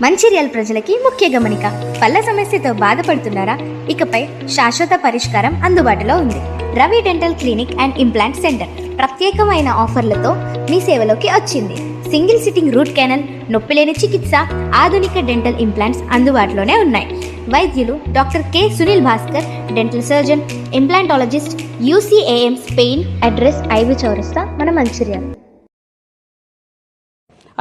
మంచిర్యాల ప్రజలకి ముఖ్య గమనిక. పళ్ళ సమస్యతో బాధపడుతున్నారా? ఇకపై శాశ్వత పరిష్కారం అందుబాటులో ఉంది. Ravi dental clinic and implant centre ప్రత్యేకమైన ఆఫర్లతో మీ సేవలోకి వచ్చింది. సింగిల్ సిట్టింగ్ రూట్ కెనాల్, నొప్పిలేని చికిత్స, ఆధునిక డెంటల్ ఇంప్లాంట్స్ అందుబాటులోనే ఉన్నాయి. వైద్యులు doctor K Sunil Bhaskar, dental surgeon, implantologist, UCAM Spain. Address IV చౌరస్తా, మన మంచిర్యాల.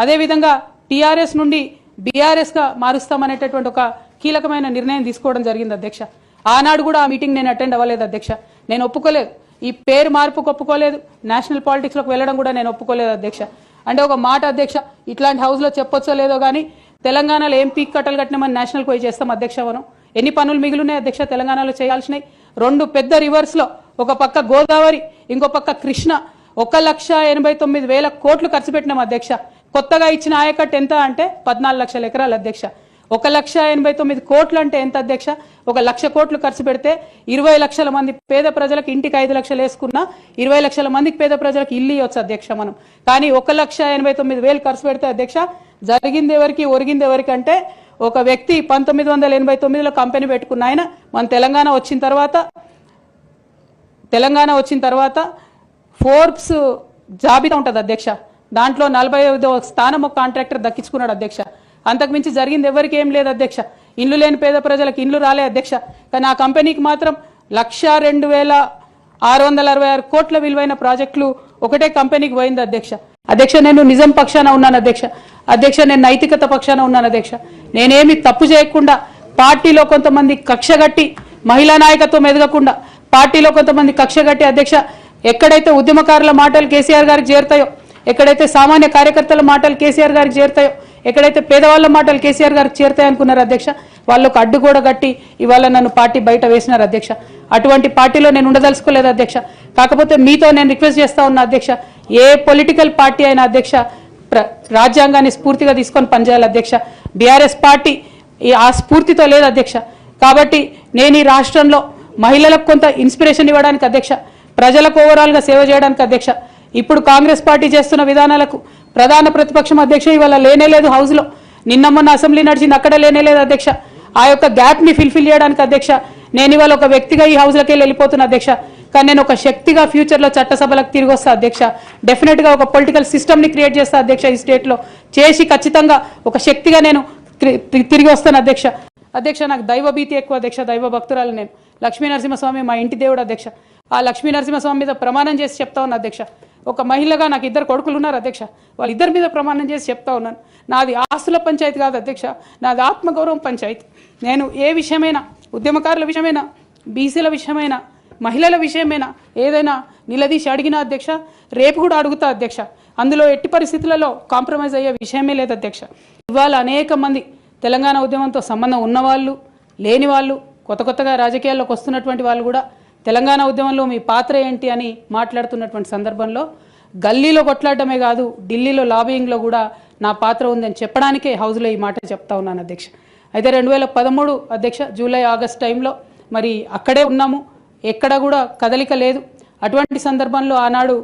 అదేవిధంగా టీఆర్ఎస్ నుండి బీఆర్ఎస్గా మారుస్తామనేటటువంటి ఒక కీలకమైన నిర్ణయం తీసుకోవడం జరిగింది అధ్యక్ష. ఆనాడు కూడా ఆ మీటింగ్ నేను అటెండ్ అవ్వలేదు అధ్యక్ష. నేను ఒప్పుకోలేదు, ఈ పేరు మార్పుకు ఒప్పుకోలేదు, నేషనల్ పాలిటిక్స్లోకి వెళ్ళడం కూడా నేను ఒప్పుకోలేదు అధ్యక్ష. అంటే ఒక మాట అధ్యక్ష, ఇట్లాంటి హౌస్లో చెప్పొచ్చో లేదో కానీ తెలంగాణలో ఏం పీక్ కట్టలు కట్టినామని నేషనల్కి పోయి చేస్తాం అధ్యక్ష. మనం ఎన్ని పనులు మిగిలినాయి అధ్యక్ష తెలంగాణలో చేయాల్సినవి? 2 పెద్ద రివర్స్లో, ఒక పక్క గోదావరి, ఇంకో పక్క కృష్ణ, 1,89,000 కోట్లు ఖర్చు పెట్టినాం అధ్యక్ష. కొత్తగా ఇచ్చిన ఆయకట్టు ఎంత అంటే 14 లక్షల ఎకరాలు అధ్యక్ష. 1,89,000 కోట్లు అంటే ఎంత అధ్యక్ష? 1,00,000 కోట్లు ఖర్చు పెడితే 20 లక్షల మంది పేద ప్రజలకు ఇంటికి 5 లక్షలు వేసుకున్నా 20 లక్షల మందికి పేద ప్రజలకు ఇల్లు ఇవ్వచ్చు అధ్యక్ష మనం. కానీ 1,89,000 ఖర్చు పెడితే అధ్యక్ష జరిగింది ఎవరికి, ఒరిగింది ఎవరికి అంటే ఒక వ్యక్తి 1989లో కంపెనీ పెట్టుకున్న ఆయన మన తెలంగాణ వచ్చిన తర్వాత ఫోర్బ్స్ జాబితా ఉంటుంది అధ్యక్ష. దాంట్లో 45వ స్థానం ఒక కాంట్రాక్టర్ దక్కించుకున్నాడు అధ్యక్ష. అంతకుమించి జరిగింది ఎవరికి ఏం లేదు అధ్యక్ష. ఇల్లు లేని పేద ప్రజలకు ఇల్లు రాలే అధ్యక్ష. కానీ ఆ కంపెనీకి మాత్రం 1,02,666 కోట్ల విలువైన ప్రాజెక్టులు ఒకటే కంపెనీకి పోయింది అధ్యక్ష. నేను నిజం పక్షాన ఉన్నాను అధ్యక్ష. నేను నైతికత పక్షాన ఉన్నాను అధ్యక్ష. నేనేమి తప్పు చేయకుండా, పార్టీలో కొంతమంది కక్షగట్టి, మహిళా నాయకత్వం ఎదగకుండా పార్టీలో కొంతమంది కక్షగట్టి అధ్యక్ష, ఎక్కడైతే ఉద్యమకారుల మాటలు కేసీఆర్ గారికి చేరుతాయో, ఎక్కడైతే సామాన్య కార్యకర్తల మాటలు కేసీఆర్ గారికి చేరుతాయో, ఎక్కడైతే పేదవాళ్ళ మాటలు కేసీఆర్ గారికి చేరుతాయి అనుకున్నారు అధ్యక్ష, వాళ్ళకు అడ్డుగోడ గట్టి ఇవాళ నన్ను పార్టీ బయట వేసినారు అధ్యక్ష. అటువంటి పార్టీలో నేను ఉండదలుచుకోలేదు అధ్యక్ష. కాకపోతే మీతో నేను రిక్వెస్ట్ చేస్తా ఉన్నా అధ్యక్ష, ఏ పొలిటికల్ పార్టీ అయినా అధ్యక్ష రాజ్యాంగాన్ని స్ఫూర్తిగా తీసుకొని పనిచేయాలి అధ్యక్ష. బీఆర్ఎస్ పార్టీ ఆ స్ఫూర్తితో లేదు అధ్యక్ష. కాబట్టి నేను ఈ రాష్ట్రంలో మహిళలకు కొంత ఇన్స్పిరేషన్ ఇవ్వడానికి అధ్యక్ష, ప్రజలకు ఓవరాల్గా సేవ చేయడానికి అధ్యక్ష, ఇప్పుడు కాంగ్రెస్ పార్టీ చేస్తున్న విధానాలకు ప్రధాన ప్రతిపక్షం అధ్యక్ష ఇవాళ లేనేలేదు హౌస్లో. నిన్న మొన్న అసెంబ్లీ నడిచింది, అక్కడ లేనేలేదు అధ్యక్ష. ఆ యొక్క గ్యాప్ని ఫిల్ఫిల్ చేయడానికి అధ్యక్ష నేను ఇవాళ ఒక వ్యక్తిగా ఈ హౌస్లోకి వెళ్ళిపోతున్నా అధ్యక్ష. కానీ నేను ఒక శక్తిగా ఫ్యూచర్లో చట్టసభలకు తిరిగి వస్తా అధ్యక్ష. డెఫినెట్గా ఒక పొలిటికల్ సిస్టమ్ని క్రియేట్ చేస్తా అధ్యక్ష. ఈ స్టేట్లో చేసి ఖచ్చితంగా ఒక శక్తిగా నేను తిరిగి వస్తాను అధ్యక్ష. నాకు దైవ భీతి ఎక్కువ అధ్యక్ష, దైవ భక్తురాలు నేను. లక్ష్మీ నరసింహస్వామి మా ఇంటి దేవుడు అధ్యక్ష. ఆ లక్ష్మీ నరసింహస్వామి మీద ప్రమాణం చేసి చెప్తా ఉన్నా అధ్యక్ష. ఒక మహిళగా నాకు 2 కొడుకులు ఉన్నారు అధ్యక్ష. వాళ్ళిద్దరి మీద ప్రమాణం చేసి చెప్తా ఉన్నాను, నాది ఆస్తుల పంచాయతీ కాదు అధ్యక్ష, నాది ఆత్మగౌరవం పంచాయతీ. నేను ఏ విషయమైనా, ఉద్యమకారుల విషయమైనా, బీసీల విషయమైనా, మహిళల విషయమైనా ఏదైనా నిలదీసి అడిగినా అధ్యక్ష, రేపు కూడా అడుగుతా అధ్యక్ష. అందులో ఎట్టి పరిస్థితులలో కాంప్రమైజ్ అయ్యే విషయమే లేదు అధ్యక్ష. ఇవాళ అనేక మంది తెలంగాణ ఉద్యమంతో సంబంధం ఉన్నవాళ్ళు, లేని వాళ్ళు, కొత్తగా రాజకీయాల్లోకి వస్తున్నటువంటి వాళ్ళు కూడా తెలంగాణ ఉద్యమంలో మీ పాత్ర ఏంటి అని మాట్లాడుతున్నటువంటి సందర్భంలో గల్లీలో కొట్లాడటమే కాదు, ఢిల్లీలో లాబియింగ్లో కూడా నా పాత్ర ఉందని చెప్పడానికే హౌస్లో ఈ మాట చెప్తా ఉన్నాను అధ్యక్ష. అయితే 2013 అధ్యక్ష జూలై ఆగస్ట్ టైంలో మరి అక్కడే ఉన్నాము, ఎక్కడ కూడా కదలిక లేదు. అటువంటి సందర్భంలో ఆనాడు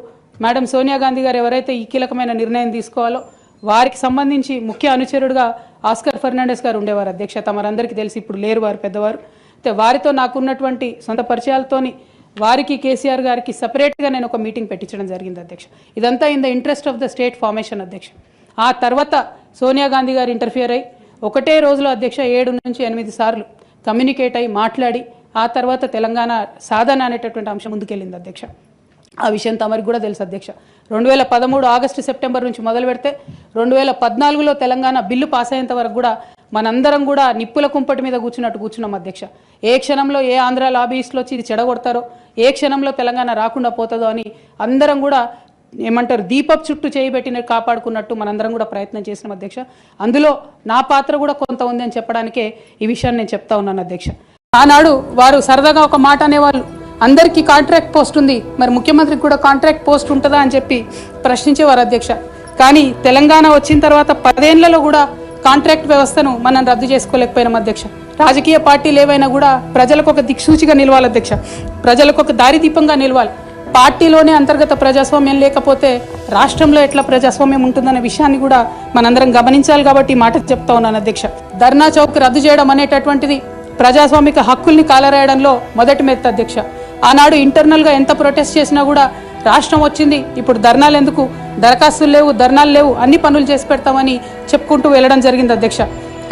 మేడం సోనియా గాంధీ గారు ఎవరైతే ఈ కీలకమైన నిర్ణయం తీసుకోవాలో వారికి సంబంధించి ముఖ్య అనుచరుడుగా ఆస్కర్ ఫెర్నాండెస్ గారు ఉండేవారు అధ్యక్ష. తమరందరికీ తెలిసి ఇప్పుడు లేరు, వారు పెద్దవారు. అయితే వారితో నాకున్నటువంటి సొంత పరిచయాలతోని వారికి, కేసీఆర్ గారికి సపరేట్గా నేను ఒక మీటింగ్ పెట్టించడం జరిగింది అధ్యక్ష. ఇదంతా in the interest of the state formation అధ్యక్ష. ఆ తర్వాత సోనియా గాంధీ గారు ఇంటర్ఫియర్ అయ్యి ఒకటే రోజులో అధ్యక్ష 7 నుంచి 8 సార్లు కమ్యూనికేట్ అయ్యి మాట్లాడి ఆ తర్వాత తెలంగాణ సాధన అనేటటువంటి అంశం ముందుకెళ్ళింది అధ్యక్ష. ఆ విషయం తమరికి కూడా తెలుసు అధ్యక్ష. 2013 ఆగస్టు సెప్టెంబర్ నుంచి మొదలు పెడితే 2014లో తెలంగాణ బిల్లు పాస్ అయ్యేంత వరకు కూడా మనందరం కూడా నిప్పుల కుంపటి మీద కూర్చున్నాం అధ్యక్ష. ఏ క్షణంలో ఏ ఆంధ్ర లాబీస్లో వచ్చి ఇది చెడగొడతారో, ఏ క్షణంలో తెలంగాణ రాకుండా పోతుందో అని అందరం కూడా ఏమంటారు దీపపు చుట్టూ చేయబెట్టినట్టు కాపాడుకున్నట్టు మనందరం కూడా ప్రయత్నం చేసినాం అధ్యక్ష. అందులో నా పాత్ర కూడా కొంత ఉంది అని చెప్పడానికే ఈ విషయాన్ని నేను చెప్తా ఉన్నాను అధ్యక్ష. ఆనాడు వారు సరదాగా ఒక మాట అనేవాళ్ళు, అందరికీ కాంట్రాక్ట్ పోస్ట్ ఉంది, మరి ముఖ్యమంత్రికి కూడా కాంట్రాక్ట్ పోస్ట్ ఉంటుందా అని చెప్పి ప్రశ్నించేవారు అధ్యక్ష. కానీ తెలంగాణ వచ్చిన తర్వాత 10 ఏళ్లలో కూడా కాంట్రాక్ట్ వ్యవస్థను మనం రద్దు చేసుకోలేకపోయినాం అధ్యక్ష. రాజకీయ పార్టీలు ఏవైనా కూడా ప్రజలకు ఒక దిక్సూచిగా నిలవాలి అధ్యక్ష, ప్రజలకు ఒక దారిదీపంగా నిలవాలి. పార్టీలోనే అంతర్గత ప్రజాస్వామ్యం లేకపోతే రాష్ట్రంలో ఎట్లా ప్రజాస్వామ్యం ఉంటుందనే విషయాన్ని కూడా మనందరం గమనించాలి కాబట్టి ఈ మాట చెప్తా ఉన్నాను అధ్యక్ష. ధర్నా చౌక్ రద్దు చేయడం అనేటటువంటిది ప్రజాస్వామిక హక్కుల్ని కాలరాయడంలో మొదటి మెత్త అధ్యక్ష. ఆనాడు ఇంటర్నల్గా ఎంత ప్రొటెస్ట్ చేసినా కూడా రాష్ట్రం వచ్చింది, ఇప్పుడు ధర్నాలు ఎందుకు, దరఖాస్తులు లేవు, ధర్నాలు లేవు, అన్ని పనులు చేసి పెడతామని చెప్పుకుంటూ వెళ్ళడం జరిగింది అధ్యక్ష.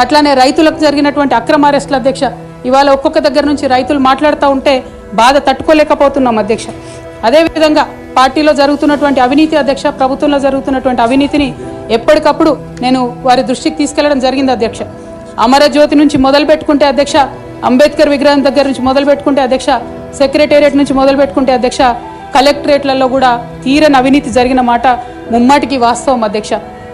అట్లానే రైతులకు జరిగినటువంటి అక్రమ అరెస్టుల అధ్యక్ష, ఇవాళ ఒక్కొక్క దగ్గర నుంచి రైతులు మాట్లాడుతూ ఉంటే బాధ తట్టుకోలేకపోతున్నాం అధ్యక్ష. అదేవిధంగా పార్టీలో జరుగుతున్నటువంటి అవినీతి అధ్యక్ష, ప్రభుత్వంలో జరుగుతున్నటువంటి అవినీతిని ఎప్పటికప్పుడు నేను వారి దృష్టికి తీసుకెళ్లడం జరిగింది అధ్యక్ష. అమరజ్యోతి నుంచి మొదలు పెట్టుకుంటే అధ్యక్ష, అంబేద్కర్ విగ్రహం దగ్గర నుంచి మొదలు పెట్టుకుంటే అధ్యక్ష, సెక్రటేరియట్ నుంచి మొదలు పెట్టుకుంటే అధ్యక్ష, కలెక్టరేట్లలో కూడా తీరని అవినీతి జరిగిన మాట ముమ్మాటికి వాస్తవం అధ్యక్ష.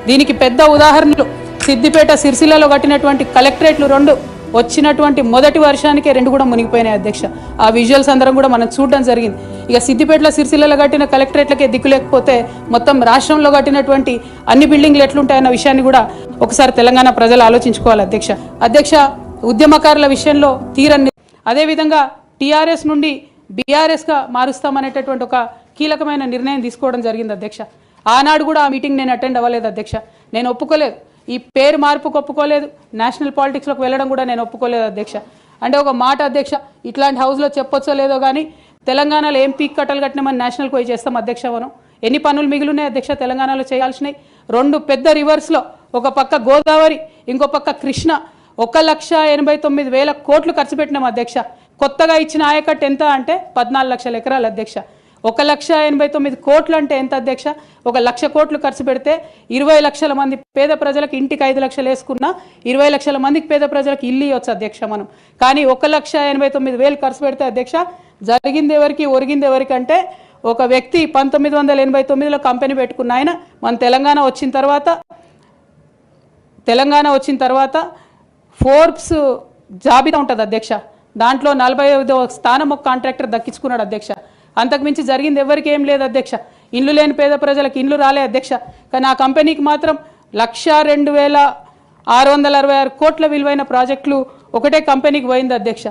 దీనికి పెద్ద ఉదాహరణలు సిద్దిపేట, సిరిసిల్లలో కట్టినటువంటి కలెక్టరేట్లు 2 వచ్చినటువంటి మొదటి వర్షానికే 2 కూడా మునిగిపోయినాయి అధ్యక్ష. ఆ విజువల్స్ అందరం కూడా మనం చూడడం జరిగింది. ఇక సిద్దిపేటలో, సిరిసిల్లలో కట్టిన కలెక్టరేట్లకే దిక్కు లేకపోతే మొత్తం రాష్ట్రంలో కట్టినటువంటి అన్ని బిల్డింగ్లు ఎట్లుంటాయన్న విషయాన్ని కూడా ఒకసారి తెలంగాణ ప్రజలు ఆలోచించుకోవాలి అధ్యక్ష. ఉద్యమకారుల విషయంలో తీరని, అదేవిధంగా టీఆర్ఎస్ నుండి బీఆర్ఎస్గా మారుస్తామనేటటువంటి ఒక కీలకమైన నిర్ణయం తీసుకోవడం జరిగింది అధ్యక్ష. ఆనాడు కూడా ఆ మీటింగ్ నేను అటెండ్ అవ్వలేదు అధ్యక్ష. నేను ఒప్పుకోలేదు, ఈ పేరు మార్పుకు ఒప్పుకోలేదు, నేషనల్ పాలిటిక్స్లోకి వెళ్ళడం కూడా నేను ఒప్పుకోలేదు అధ్యక్ష. అంటే ఒక మాట అధ్యక్ష, ఇట్లాంటి హౌస్లో చెప్పొచ్చో లేదో కానీ తెలంగాణలో ఏం పీక్ కట్టలు కట్టినామని నేషనల్కి పోయి చేస్తాం అధ్యక్ష. మనం ఎన్ని పనులు మిగిలినాయి అధ్యక్ష తెలంగాణలో చేయాల్సినాయి? 2 పెద్ద రివర్స్లో, ఒక పక్క గోదావరి, ఇంకో పక్క కృష్ణ, 1,89,000 కోట్లు ఖర్చు పెట్టినాం అధ్యక్ష. కొత్తగా ఇచ్చిన ఆయకట్టు ఎంత అంటే 14 లక్షల ఎకరాలు అధ్యక్ష. 1,89,000 కోట్లు అంటే ఎంత అధ్యక్ష? 1,00,000 కోట్లు ఖర్చు పెడితే 20 లక్షల మంది పేద ప్రజలకు ఇంటికి 5 లక్షలు వేసుకున్నా 20 లక్షల మందికి పేద ప్రజలకు ఇల్లు ఇవ్వచ్చు అధ్యక్ష మనం. కానీ 1,89,000 ఖర్చు పెడితే అధ్యక్ష జరిగింది ఎవరికి, ఒరిగింది ఎవరికంటే ఒక వ్యక్తి 1989లో కంపెనీ పెట్టుకున్న ఆయన మన తెలంగాణ వచ్చిన తర్వాత ఫోర్బ్స్ జాబితా ఉంటుంది అధ్యక్ష, దాంట్లో 45వ స్థానం ఒక కాంట్రాక్టర్ దక్కించుకున్నాడు అధ్యక్ష. అంతకుమించి జరిగింది ఎవరికి ఏం లేదు అధ్యక్ష. ఇండ్లు లేని పేద ప్రజలకు ఇండ్లు రాలే అధ్యక్ష. కానీ ఆ కంపెనీకి మాత్రం 1,02,666 కోట్ల విలువైన ప్రాజెక్టులు ఒకటే కంపెనీకి పోయింది అధ్యక్ష.